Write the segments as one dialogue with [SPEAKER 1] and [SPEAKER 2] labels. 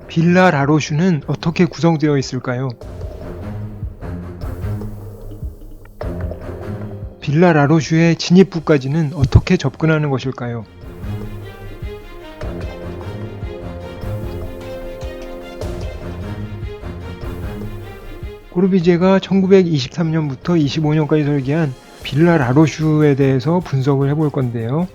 [SPEAKER 1] 빌라 라로슈는 어떻게 구성되어 있을까요? 빌라 라로슈의 진입구까지는 어떻게 접근하는 것일까요? 꼬르비제가 1923년부터 25년까지 설계한 빌라 라로슈에 대해서 분석을 해볼 건데요.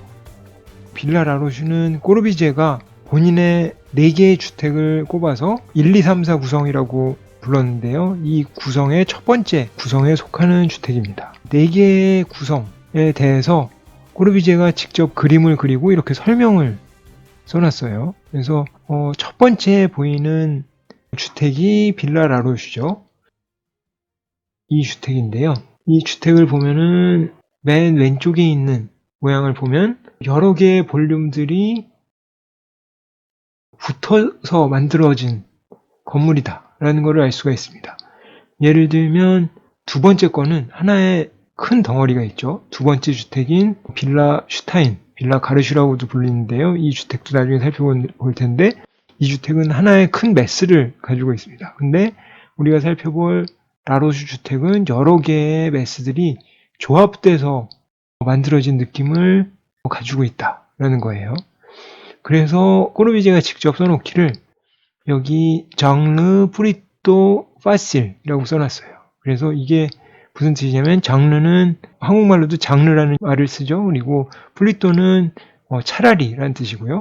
[SPEAKER 1] 빌라 라로슈는 꼬르비제가 본인의 4개의 주택을 꼽아서 1, 2, 3, 4 구성이라고 불렀는데요. 이 구성의 첫 번째 구성에 속하는 주택입니다. 4개의 구성에 대해서 꼬르비제가 직접 그림을 그리고 이렇게 설명을 써놨어요. 그래서 첫 번째 보이는 주택이 빌라 라로슈죠. 이 주택인데요. 이 주택을 보면은 맨 왼쪽에 있는 모양을 보면 여러 개의 볼륨들이 붙어서 만들어진 건물이다 라는 것을 알 수가 있습니다. 예를 들면 두 번째 거는 하나의 큰 덩어리가 있죠. 두 번째 주택인 빌라 슈타인, 빌라 가르슈라고도 불리는데요. 이 주택도 나중에 살펴볼 텐데 이 주택은 하나의 큰 메스를 가지고 있습니다. 근데 우리가 살펴볼 라로슈 주택은 여러 개의 메스들이 조합돼서 만들어진 느낌을 가지고 있다라는 거예요. 그래서 꼬르비제가 직접 써놓기를 여기 장르 프리또 파실이라고 써놨어요. 그래서 이게 무슨 뜻이냐면 장르는 한국말로도 장르라는 말을 쓰죠. 그리고 프리또는 차라리라는 뜻이고요.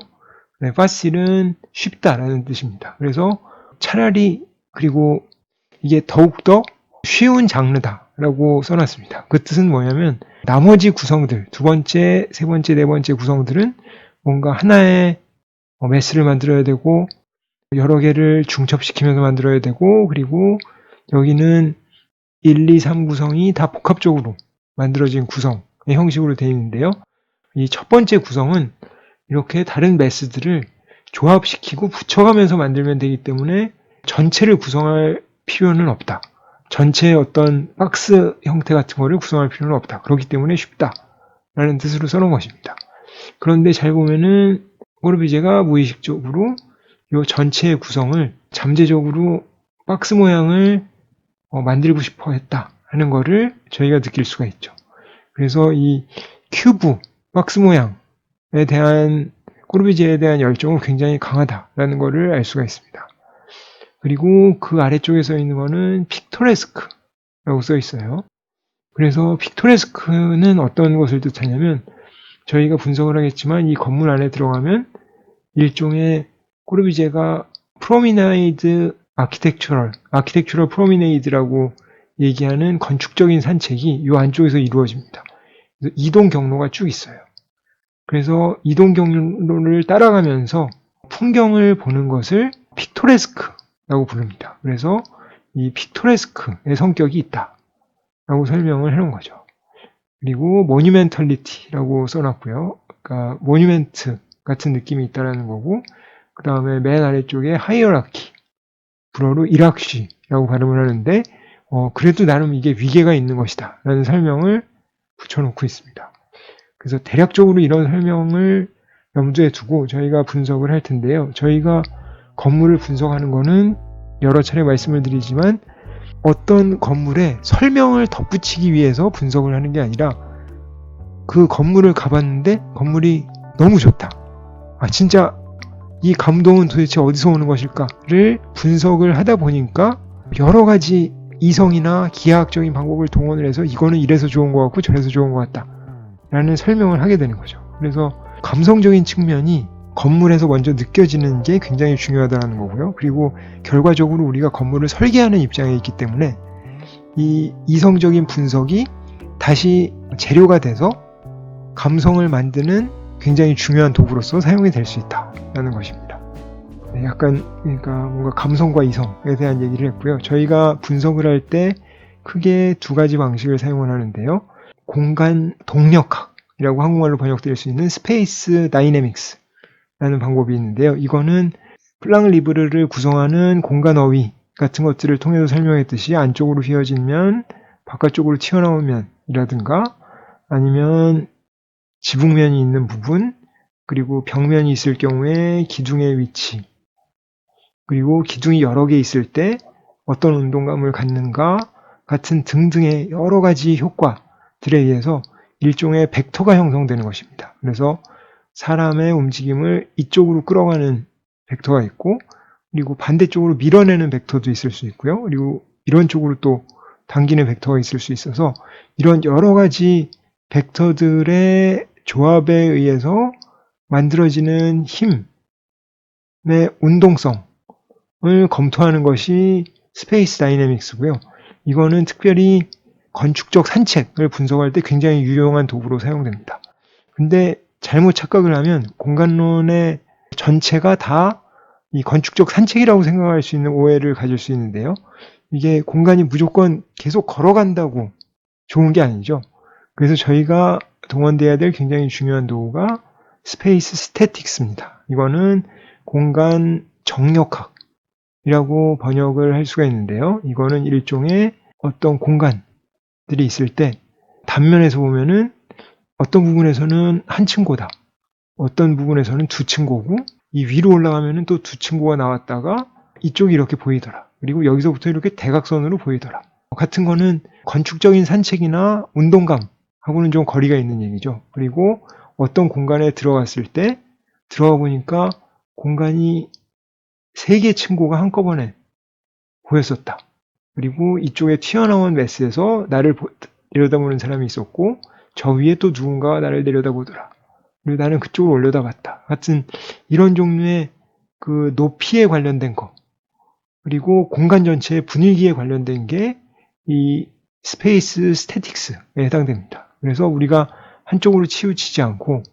[SPEAKER 1] 파실은 쉽다라는 뜻입니다. 그래서 차라리 그리고 이게 더욱더 쉬운 장르다라고 써놨습니다. 그 뜻은 뭐냐면 나머지 구성들, 두 번째, 세 번째, 네 번째 구성들은 뭔가 하나의 메스를 만들어야 되고 여러 개를 중첩시키면서 만들어야 되고 그리고 여기는 1, 2, 3 구성이 다 복합적으로 만들어진 구성의 형식으로 되어 있는데요. 이 첫 번째 구성은 이렇게 다른 메스들을 조합시키고 붙여가면서 만들면 되기 때문에 전체를 구성할 필요는 없다. 전체의 어떤 박스 형태 같은 거를 구성할 필요는 없다. 그렇기 때문에 쉽다라는 뜻으로 써놓은 것입니다. 그런데 잘 보면은 꼬르비제가 무의식적으로 이 전체의 구성을 잠재적으로 박스 모양을 만들고 싶어 했다 하는 거를 저희가 느낄 수가 있죠. 그래서 이 큐브, 박스 모양에 대한 꼬르비제에 대한 열정은 굉장히 강하다라는 거를 알 수가 있습니다. 그리고 그 아래쪽에 써 있는 거는 픽토레스크라고 써 있어요. 그래서 픽토레스크는 어떤 것을 뜻하냐면 저희가 분석을 하겠지만 이 건물 안에 들어가면 일종의 꼬르비제가 프로미네이드 아키텍처럴 프로미네이드라고 얘기하는 건축적인 산책이 이 안쪽에서 이루어집니다. 이동 경로가 쭉 있어요. 그래서 이동 경로를 따라가면서 풍경을 보는 것을 픽토레스크라고 부릅니다. 그래서 이 픽토레스크의 성격이 있다라고 설명을 해놓은 거죠. 그리고 모뉴멘털리티라고 써놨고요. 그러니까 모뉴멘트 같은 느낌이 있다라는 거고 그 다음에 맨 아래쪽에 하이어라키, 불어로 이락쉬라고 발음을 하는데 그래도 나름 이게 위계가 있는 것이다 라는 설명을 붙여놓고 있습니다. 그래서 대략적으로 이런 설명을 염두에 두고 저희가 분석을 할 텐데요. 저희가 건물을 분석하는 거는 여러 차례 말씀을 드리지만 어떤 건물에 설명을 덧붙이기 위해서 분석을 하는 게 아니라 그 건물을 가봤는데 건물이 너무 좋다. 진짜 이 감동은 도대체 어디서 오는 것일까를 분석을 하다 보니까 여러 가지 이성이나 기하학적인 방법을 동원을 해서 이거는 이래서 좋은 것 같고 저래서 좋은 것 같다 라는 설명을 하게 되는 거죠. 그래서 감성적인 측면이 건물에서 먼저 느껴지는 게 굉장히 중요하다는 거고요. 그리고 결과적으로 우리가 건물을 설계하는 입장에 있기 때문에 이 이성적인 분석이 다시 재료가 돼서 감성을 만드는 굉장히 중요한 도구로서 사용이 될 수 있다라는 것입니다. 약간 그러니까 뭔가 감성과 이성에 대한 얘기를 했고요. 저희가 분석을 할 때 크게 두 가지 방식을 사용을 하는데요. 공간 동력학이라고 한국말로 번역될 수 있는 스페이스 다이내믹스라는 방법이 있는데요. 이거는 플랑크 리브르를 구성하는 공간 어휘 같은 것들을 통해서 설명했듯이 안쪽으로 휘어진 면, 바깥쪽으로 튀어나온 면이라든가 아니면 지붕면이 있는 부분, 그리고 벽면이 있을 경우에 기둥의 위치, 그리고 기둥이 여러 개 있을 때 어떤 운동감을 갖는가 같은 등등의 여러 가지 효과들에 의해서 일종의 벡터가 형성되는 것입니다. 그래서 사람의 움직임을 이쪽으로 끌어가는 벡터가 있고, 그리고 반대쪽으로 밀어내는 벡터도 있을 수 있고요. 그리고 이런 쪽으로 또 당기는 벡터가 있을 수 있어서 이런 여러 가지 벡터들의 조합에 의해서 만들어지는 힘의 운동성을 검토하는 것이 스페이스 다이내믹스고요. 이거는 특별히 건축적 산책을 분석할 때 굉장히 유용한 도구로 사용됩니다. 근데 잘못 착각을 하면 공간론의 전체가 다 이 건축적 산책이라고 생각할 수 있는 오해를 가질 수 있는데요. 이게 공간이 무조건 계속 걸어간다고 좋은 게 아니죠. 그래서 저희가 동원돼야 될 굉장히 중요한 도구가 스페이스 스태틱스입니다. 이거는 공간 정력학이라고 번역을 할 수가 있는데요. 이거는 일종의 어떤 공간들이 있을 때 단면에서 보면은 어떤 부분에서는 한 층고다. 어떤 부분에서는 두 층고고, 이 위로 올라가면은 또 두 층고가 나왔다가 이쪽이 이렇게 보이더라. 그리고 여기서부터 이렇게 대각선으로 보이더라. 같은 거는 건축적인 산책이나 운동감하고는 좀 거리가 있는 얘기죠. 그리고 어떤 공간에 들어갔을 때 들어가 보니까 공간이 3개 층고가 한꺼번에 보였었다. 그리고 이쪽에 튀어나온 메스에서 나를 내려다보는 사람이 있었고, 저 위에 또 누군가가 나를 내려다보더라. 그리고 나는 그쪽으로 올려다봤다. 같은 이런 종류의 그 높이에 관련된 거, 그리고 공간 전체의 분위기에 관련된 게 이 스페이스 스태틱스에 해당됩니다. 그래서 우리가 한쪽으로 치우치지 않고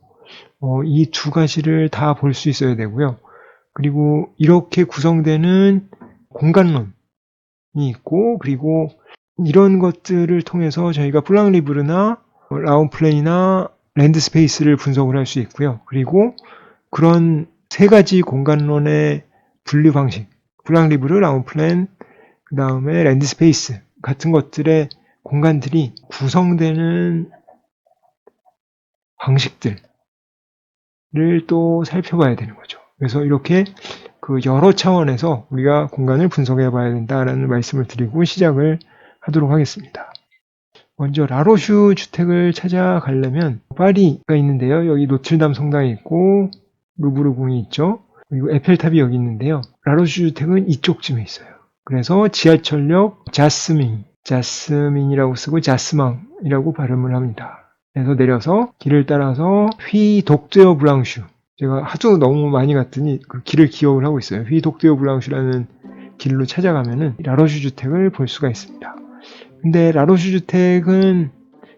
[SPEAKER 1] 이 두 가지를 다 볼 수 있어야 되고요. 그리고 이렇게 구성되는 공간론이 있고, 그리고 이런 것들을 통해서 저희가 플랑리브르나 라운플랜이나 랜드스페이스를 분석을 할 수 있고요. 그리고 그런 세 가지 공간론의 분류 방식, 플랑리브르, 라운플랜, 그 다음에 랜드스페이스 같은 것들의 공간들이 구성되는 방식들을 또 살펴봐야 되는 거죠. 그래서 이렇게 그 여러 차원에서 우리가 공간을 분석해 봐야 된다라는 말씀을 드리고 시작을 하도록 하겠습니다. 먼저 라로슈 주택을 찾아가려면 파리가 있는데요. 여기 노틀담 성당이 있고 루브르 궁이 있죠. 그리고 에펠탑이 여기 있는데요. 라로슈 주택은 이쪽쯤에 있어요. 그래서 지하철역 자스민이라고 쓰고 자스망이라고 발음을 합니다. 그래서 내려서 길을 따라서 휘 독드어 블랑슈, 제가 하도 너무 많이 갔더니 그 길을 기억을 하고 있어요. 휘 독드어 블랑슈라는 길로 찾아가면은 라로슈 주택을 볼 수가 있습니다. 근데 라로슈 주택은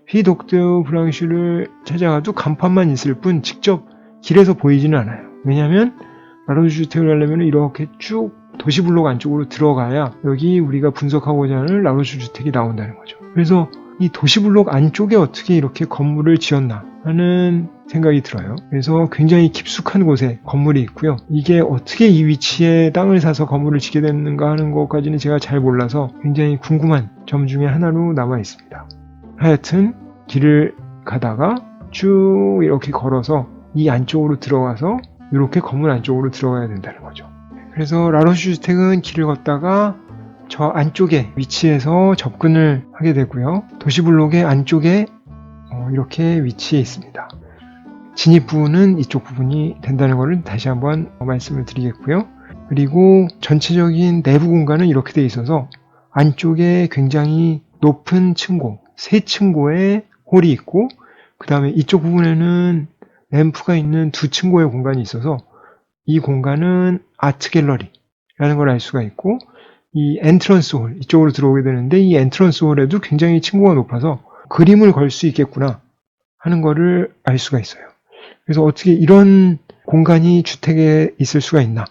[SPEAKER 1] 휘 독드어 블랑슈를 찾아가도 간판만 있을 뿐 직접 길에서 보이지는 않아요. 왜냐하면 라로슈 주택을 가려면 이렇게 쭉 도시블록 안쪽으로 들어가야 여기 우리가 분석하고자 하는 라로슈 주택이 나온다는 거죠. 그래서 이 도시블록 안쪽에 어떻게 이렇게 건물을 지었나 하는 생각이 들어요. 그래서 굉장히 깊숙한 곳에 건물이 있고요. 이게 어떻게 이 위치에 땅을 사서 건물을 짓게 됐는가 하는 것까지는 제가 잘 몰라서 굉장히 궁금한 점 중에 하나로 남아 있습니다. 하여튼 길을 가다가 쭉 이렇게 걸어서 이 안쪽으로 들어가서 이렇게 건물 안쪽으로 들어가야 된다는 거죠. 그래서 라로슈 주택은 길을 걷다가 저 안쪽에 위치해서 접근을 하게 되고요. 도시블록의 안쪽에 이렇게 위치해 있습니다. 진입 부분은 이쪽 부분이 된다는 것을 다시 한번 말씀을 드리겠고요. 그리고 전체적인 내부 공간은 이렇게 되어 있어서 안쪽에 굉장히 높은 층고, 3층고의 홀이 있고, 그 다음에 이쪽 부분에는 램프가 있는 2층고의 공간이 있어서 이 공간은 아트 갤러리라는 걸 알 수가 있고, 이 엔트런스 홀, 이쪽으로 들어오게 되는데 이 엔트런스 홀에도 굉장히 층고가 높아서 그림을 걸 수 있겠구나 하는 거를 알 수가 있어요. 그래서 어떻게 이런 공간이 주택에 있을 수가 있나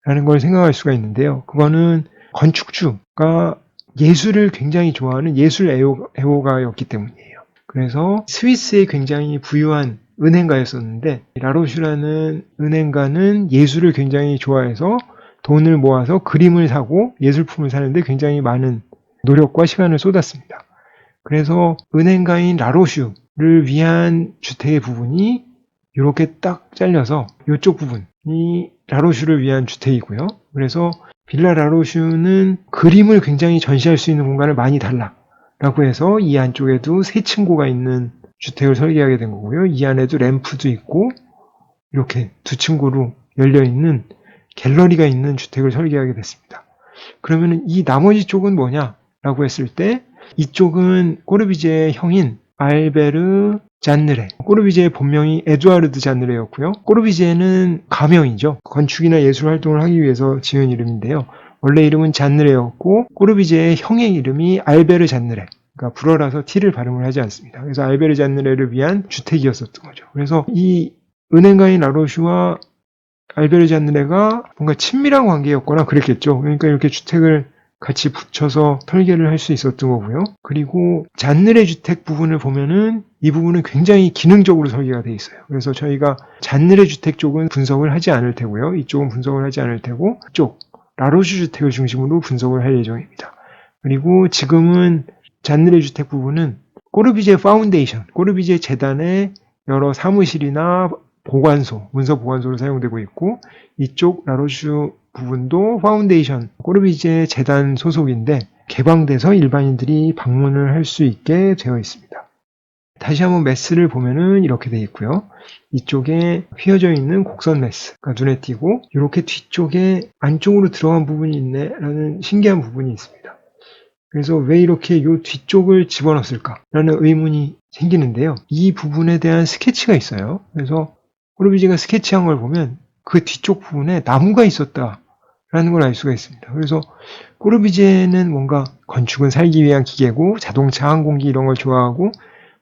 [SPEAKER 1] 라는 걸 생각할 수가 있는데요. 그거는 건축주가 예술을 굉장히 좋아하는 예술 애호가였기 때문이에요. 그래서 스위스에 굉장히 부유한 은행가였었는데, 라로슈라는 은행가는 예술을 굉장히 좋아해서 돈을 모아서 그림을 사고 예술품을 사는데 굉장히 많은 노력과 시간을 쏟았습니다. 그래서 은행가인 라로슈를 위한 주택의 부분이 이렇게 딱 잘려서 이쪽 부분이 라로슈를 위한 주택이고요. 그래서 빌라 라로슈는 그림을 굉장히 전시할 수 있는 공간을 많이 달라라고 해서 이 안쪽에도 세 층고가 있는 주택을 설계하게 된 거고요. 이 안에도 램프도 있고 이렇게 두 층고로 열려있는 갤러리가 있는 주택을 설계하게 됐습니다. 그러면 이 나머지 쪽은 뭐냐라고 했을 때 이쪽은 꼬르비제의 형인 알베르 잔느레. 꼬르비제의 본명이 에두아르드 잔느레였고요. 꼬르비제는 가명이죠. 건축이나 예술 활동을 하기 위해서 지은 이름인데요. 원래 이름은 잔느레였고 꼬르비제의 형의 이름이 알베르 잔느레. 그러니까 불어라서 T를 발음을 하지 않습니다. 그래서 알베르 잔느레를 위한 주택이었었던 거죠. 그래서 이 은행가인 라로슈와 알베르 잔느레가 뭔가 친밀한 관계였거나 그랬겠죠. 그러니까 이렇게 주택을 같이 붙여서 설계를 할 수 있었던 거고요. 그리고 잔느레 주택 부분을 보면은 이 부분은 굉장히 기능적으로 설계가 되어 있어요. 그래서 저희가 잔느레 주택 쪽은 분석을 하지 않을 테고요. 이쪽은 분석을 하지 않을 테고 이쪽 라로슈 주택을 중심으로 분석을 할 예정입니다. 그리고 지금은 잔느레 주택 부분은 꼬르비제 파운데이션, 꼬르비제 재단의 여러 사무실이나 보관소, 문서 보관소로 사용되고 있고 이쪽 라로슈 부분도 파운데이션, 꼬르비제 재단 소속인데 개방돼서 일반인들이 방문을 할 수 있게 되어 있습니다. 다시 한번 메스를 보면은 이렇게 되어 있고요. 이쪽에 휘어져 있는 곡선 메스가 눈에 띄고 이렇게 뒤쪽에 안쪽으로 들어간 부분이 있네라는 신기한 부분이 있습니다. 그래서 왜 이렇게 이 뒤쪽을 집어넣었을까라는 의문이 생기는데요. 이 부분에 대한 스케치가 있어요. 그래서 꼬르비제가 스케치한 걸 보면 그 뒤쪽 부분에 나무가 있었다라는 걸 알 수가 있습니다. 그래서 꼬르비제는 뭔가 건축은 살기 위한 기계고 자동차, 항공기 이런 걸 좋아하고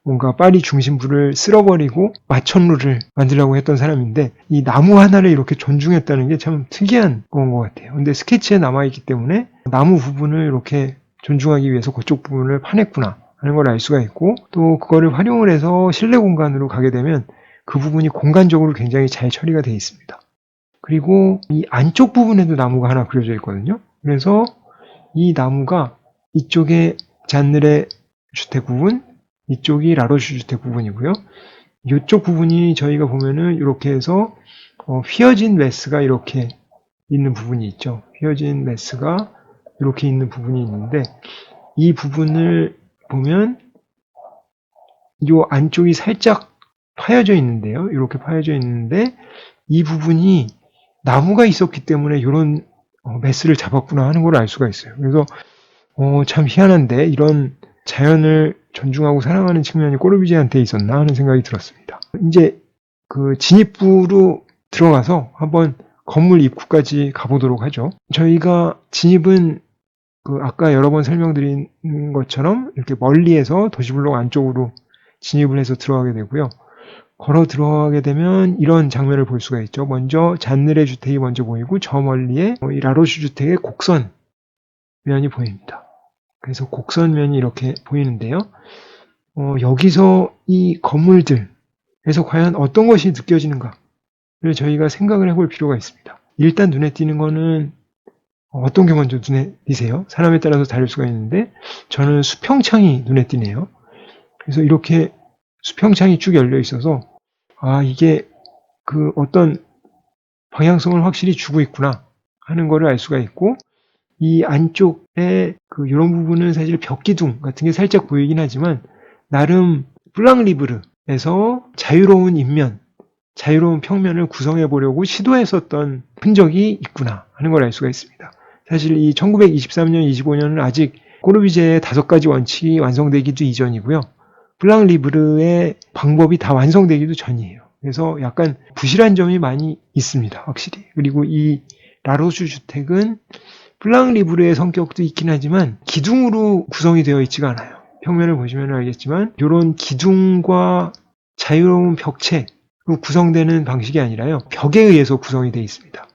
[SPEAKER 1] 뭔가 파리 중심부를 쓸어버리고 마천루를 만들려고 했던 사람인데 이 나무 하나를 이렇게 존중했다는 게 참 특이한 건 것 같아요. 근데 스케치에 남아있기 때문에 나무 부분을 이렇게 존중하기 위해서 그쪽 부분을 파냈구나 하는 걸 알 수가 있고 또 그거를 활용을 해서 실내 공간으로 가게 되면 그 부분이 공간적으로 굉장히 잘 처리가 되어 있습니다. 그리고 이 안쪽 부분에도 나무가 하나 그려져 있거든요. 그래서 이 나무가 이쪽에 잔느레 주택 부분, 이쪽이 라로슈 주택 부분이고요. 이쪽 부분이 저희가 보면은 이렇게 해서 휘어진 메스가 이렇게 있는 부분이 있죠. 휘어진 메스가 이렇게 있는 부분이 있는데 이 부분을 보면 이 안쪽이 살짝 파여져 있는데요. 이렇게 파여져 있는데 이 부분이 나무가 있었기 때문에 이런 메스를 잡았구나 하는 걸 알 수가 있어요. 그래서 참 희한한데 이런 자연을 존중하고 사랑하는 측면이 꼬르비제한테 있었나 하는 생각이 들었습니다. 이제 그 진입부로 들어가서 한번 건물 입구까지 가보도록 하죠. 저희가 진입은 그 아까 여러 번 설명드린 것처럼 이렇게 멀리에서 도시블록 안쪽으로 진입을 해서 들어가게 되고요. 걸어 들어가게 되면 이런 장면을 볼 수가 있죠. 먼저 잔느레 주택이 먼저 보이고 저 멀리에 이 라로슈 주택의 곡선 면이 보입니다. 그래서 곡선면이 이렇게 보이는데요. 여기서 이 건물들에서 과연 어떤 것이 느껴지는가를 저희가 생각을 해볼 필요가 있습니다. 일단 눈에 띄는 거는 어떤 게 먼저 눈에 띄세요? 사람에 따라서 다를 수가 있는데 저는 수평창이 눈에 띄네요. 그래서 이렇게 수평창이 쭉 열려 있어서 이게 그 어떤 방향성을 확실히 주고 있구나 하는 거를 알 수가 있고 이 안쪽에 그 이런 부분은 사실 벽기둥 같은 게 살짝 보이긴 하지만 나름 플랑리브르에서 자유로운 인면, 자유로운 평면을 구성해 보려고 시도했었던 흔적이 있구나 하는 걸 알 수가 있습니다. 사실 이 1923년, 25년은 아직 꼬르비제의 5가지 원칙이 완성되기도 이전이고요. 플랑리브르의 방법이 다 완성되기도 전이에요. 그래서 약간 부실한 점이 많이 있습니다. 확실히. 그리고 이 라로슈 주택은 플랑리브르의 성격도 있긴 하지만 기둥으로 구성이 되어 있지가 않아요. 평면을 보시면 알겠지만 이런 기둥과 자유로운 벽체로 구성되는 방식이 아니라요. 벽에 의해서 구성이 되어 있습니다.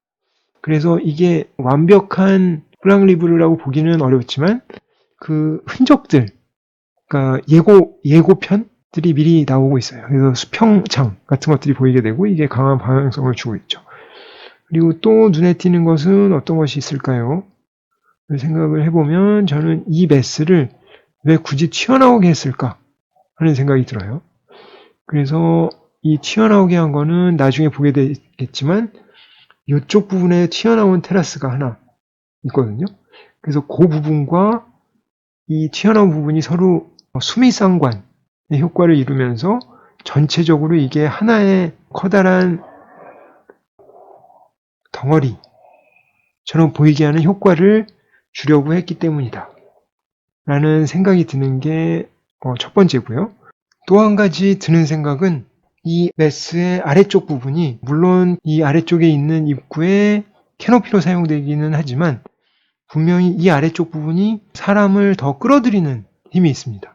[SPEAKER 1] 그래서 이게 완벽한 플랑리브르라고 보기는 어렵지만 그 흔적들, 그러니까 예고편들이 미리 나오고 있어요. 그래서 수평창 같은 것들이 보이게 되고 이게 강한 방향성을 주고 있죠. 그리고 또 눈에 띄는 것은 어떤 것이 있을까요? 생각을 해보면 저는 이 메스를 왜 굳이 튀어나오게 했을까 하는 생각이 들어요. 그래서 이 튀어나오게 한 거는 나중에 보게 되겠지만 이쪽 부분에 튀어나온 테라스가 하나 있거든요. 그래서 그 부분과 이 튀어나온 부분이 서로 수미상관의 효과를 이루면서 전체적으로 이게 하나의 커다란 덩어리처럼 보이게 하는 효과를 주려고 했기 때문이다 라는 생각이 드는 게 첫 번째고요. 또 한 가지 드는 생각은 이 메스의 아래쪽 부분이 물론 이 아래쪽에 있는 입구에 캐노피로 사용되기는 하지만 분명히 이 아래쪽 부분이 사람을 더 끌어들이는 힘이 있습니다.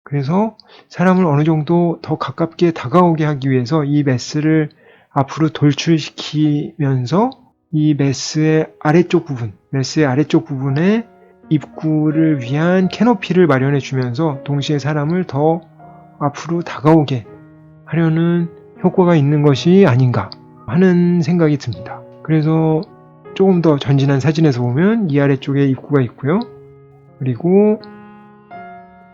[SPEAKER 1] 그래서 사람을 어느 정도 더 가깝게 다가오게 하기 위해서 이 메스를 앞으로 돌출시키면서 이 메스의 아래쪽 부분에 입구를 위한 캐노피를 마련해 주면서 동시에 사람을 더 앞으로 다가오게 하려는 효과가 있는 것이 아닌가 하는 생각이 듭니다. 그래서 조금 더 전진한 사진에서 보면 이 아래쪽에 입구가 있고요. 그리고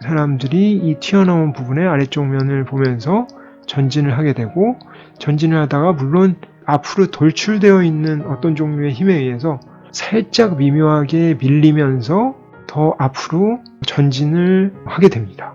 [SPEAKER 1] 사람들이 이 튀어나온 부분의 아래쪽 면을 보면서 전진을 하게 되고, 전진을 하다가 물론 앞으로 돌출되어 있는 어떤 종류의 힘에 의해서 살짝 미묘하게 밀리면서 더 앞으로 전진을 하게 됩니다.